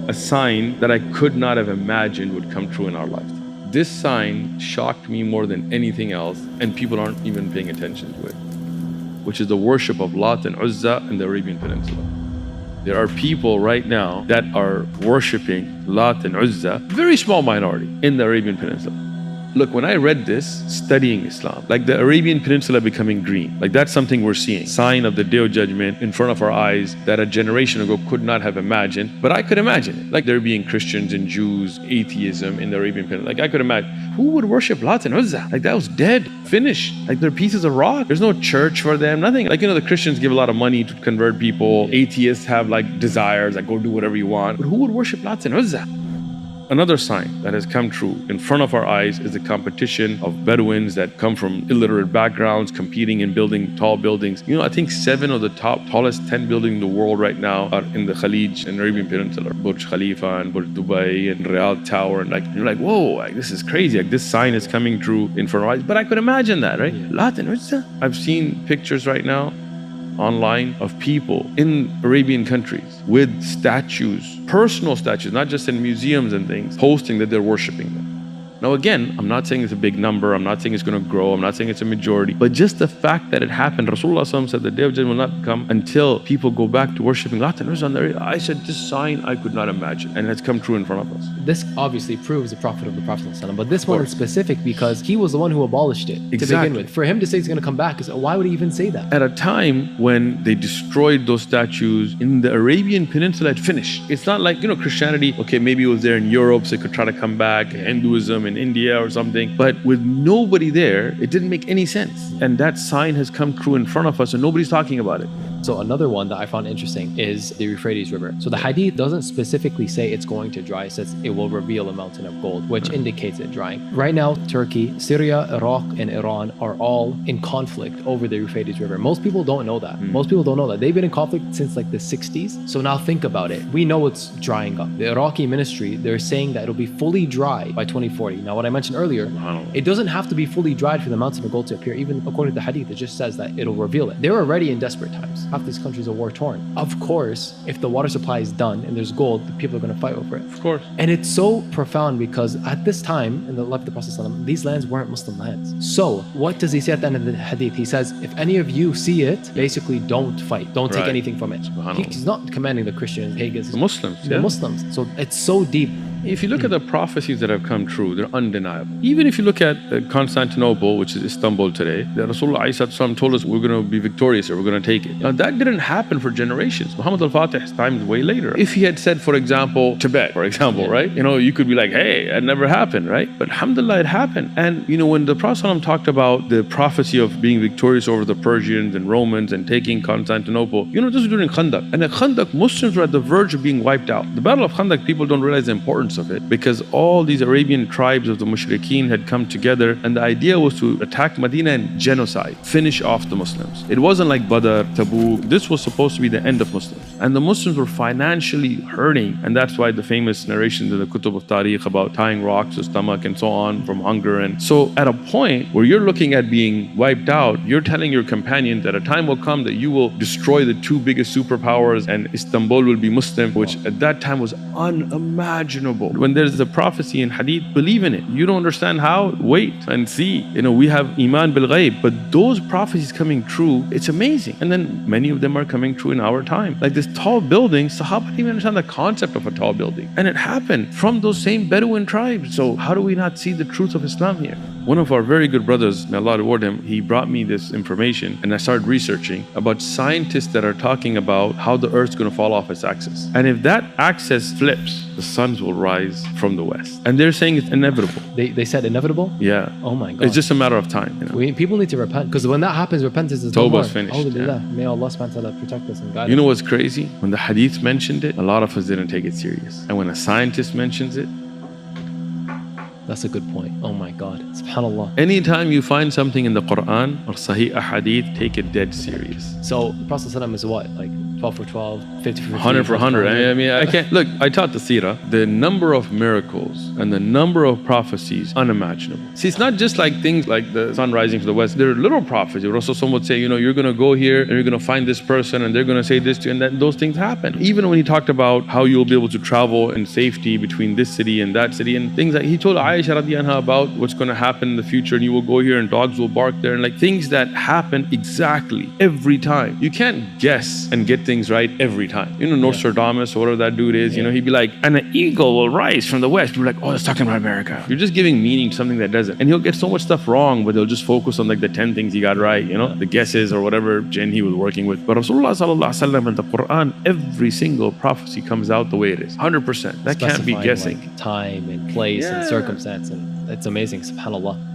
a sign that I could not have imagined would come true in our lifetime. This sign shocked me more than anything else, and people aren't even paying attention to it, which is the worship of Lat and Uzza in the Arabian Peninsula. There are people right now that are worshiping Lat and Uzza, very small minority in the Arabian Peninsula. Look, when I read this, studying Islam, like the Arabian Peninsula becoming green, like that's something we're seeing. Sign of the Day of Judgment in front of our eyes that a generation ago could not have imagined, but I could imagine it. Like there being Christians and Jews, atheism in the Arabian Peninsula. Like I could imagine, who would worship Lat and Uzza? Like that was dead, finished. Like they're pieces of rock. There's no church for them, nothing. Like, the Christians give a lot of money to convert people. Atheists have like desires, like go do whatever you want. But who would worship Lat and Uzza? Another sign that has come true in front of our eyes is the competition of Bedouins that come from illiterate backgrounds competing in building tall buildings. I think 7 of the tallest 10 buildings in the world right now are in the Khalij and Arabian Peninsula. Burj Khalifa and Burj Dubai and Riyadh Tower. And you're like, whoa, like this is crazy. Like this sign is coming true in front of our eyes. But I could imagine that, right? Lat and Uzza. I've seen pictures right now online of people in Arabian countries with statues, personal statues, not just in museums and things, posting that they're worshiping them. Now again, I'm not saying it's a big number, I'm not saying it's going to grow, I'm not saying it's a majority, but just the fact that it happened. Rasulullah said the Day of Judgment will not come until people go back to worshiping Lat and Uzza. I said, this sign I could not imagine, and it's come true in front of us. This obviously proves the Prophet of the Prophet ﷺ, but this one is specific because he was the one who abolished it to begin with. For him to say he's going to come back, why would he even say that? At a time when they destroyed those statues in the Arabian Peninsula, it finished. It's not like, Christianity, okay, maybe it was there in Europe, so it could try to come back, Hinduism in India or something, but with nobody there, it didn't make any sense. And that sign has come true in front of us and nobody's talking about it. So another one that I found interesting is the Euphrates River. So the hadith doesn't specifically say it's going to dry. It says it will reveal a mountain of gold, which indicates it drying. Right now, Turkey, Syria, Iraq, and Iran are all in conflict over the Euphrates River. Most people don't know that. Most people don't know that. They've been in conflict since like the 60s. So now think about it. We know it's drying up. The Iraqi ministry, they're saying that it'll be fully dry by 2040. Now, what I mentioned earlier, it doesn't have to be fully dried for the mountain of gold to appear. Even according to the hadith, it just says that it'll reveal it. They're already in desperate times. Half these countries are war torn. Of course, if the water supply is done and there's gold, the people are going to fight over it. Of course. And it's so profound because at this time, in the life of the Prophet ﷺ, these lands weren't Muslim lands. So what does he say at the end of the hadith? He says, if any of you see it, basically don't fight. Don't take anything from it. He's not commanding the Christians, pagans. The Muslims. The Muslims. So it's so deep. If you look at the prophecies that have come true, they're undeniable. Even if you look at Constantinople, which is Istanbul today, the Rasulullah ﷺ told us we're going to be victorious here, we're going to take it. Now that didn't happen for generations. Muhammad al-Fatih's time is way later. If he had said, for example, Tibet, for example, right? You could be like, hey, it never happened, right? But alhamdulillah, it happened. And when the Prophet ﷺ talked about the prophecy of being victorious over the Persians and Romans and taking Constantinople, this was during Khandaq. And at Khandaq, Muslims were at the verge of being wiped out. The Battle of Khandaq, people don't realize the importance of it because all these Arabian tribes of the mushrikeen had come together, and the idea was to attack Medina and genocide, finish off the Muslims. It wasn't like Badr, Tabuk. This was supposed to be the end of Muslims. And the Muslims were financially hurting, and that's why the famous narrations in the Kutub of Tariq about tying rocks to stomach and so on from hunger. And so at a point where you're looking at being wiped out, you're telling your companions that a time will come that you will destroy the 2 biggest superpowers and Istanbul will be Muslim, which at that time was unimaginable. When there's a prophecy in hadith, believe in it. You don't understand how? Wait and see. We have iman bil ghaib, but those prophecies coming true, it's amazing. And then many of them are coming true in our time. Like this tall building, Sahaba didn't even understand the concept of a tall building. And it happened from those same Bedouin tribes. So how do we not see the truth of Islam here? One of our very good brothers, may Allah reward him, he brought me this information and I started researching about scientists that are talking about how the earth's going to fall off its axis. And if that axis flips, the suns will rise from the west. And they're saying it's inevitable. They said inevitable? Yeah. Oh my God. It's just a matter of time. People need to repent, because when that happens, repentance is Tawbah is finished. May Allah subhanahu wa ta'ala protect us and guide us. You know what's crazy? When the hadith mentioned it, a lot of us didn't take it serious. And when a scientist mentions it, that's a good point. Oh my God. SubhanAllah. Anytime you find something in the Quran or Sahih Ahadith, take it dead serious. So the Prophet ﷺ is what? Like 12 for 12, 50 for 50, 100 for 100. I mean, I can't look. I taught the seerah. The number of miracles and the number of prophecies unimaginable. See, it's not just like things like the sun rising from the west. There are little prophecies. Also, some would say, you're going to go here and you're going to find this person and they're going to say this to you, and then those things happen. Even when he talked about how you'll be able to travel in safety between this city and that city, and things like he told Aisha radiallahu anha about what's going to happen in the future, and you will go here and dogs will bark there, and like things that happen exactly every time. You can't guess and get things right every time. Nostradamus or whatever that dude is, he'd be like, and an eagle will rise from the west. People are like, oh, that's talking about America. You're just giving meaning to something that doesn't. And he'll get so much stuff wrong, but they'll just focus on like the 10 things he got right, the guesses or whatever jinn he was working with. But Rasulullah sallallahu alaihi wasallam in the Quran, every single prophecy comes out the way it is. 100%. That can't be guessing. Like time and place and circumstance, and it's amazing, subhanAllah.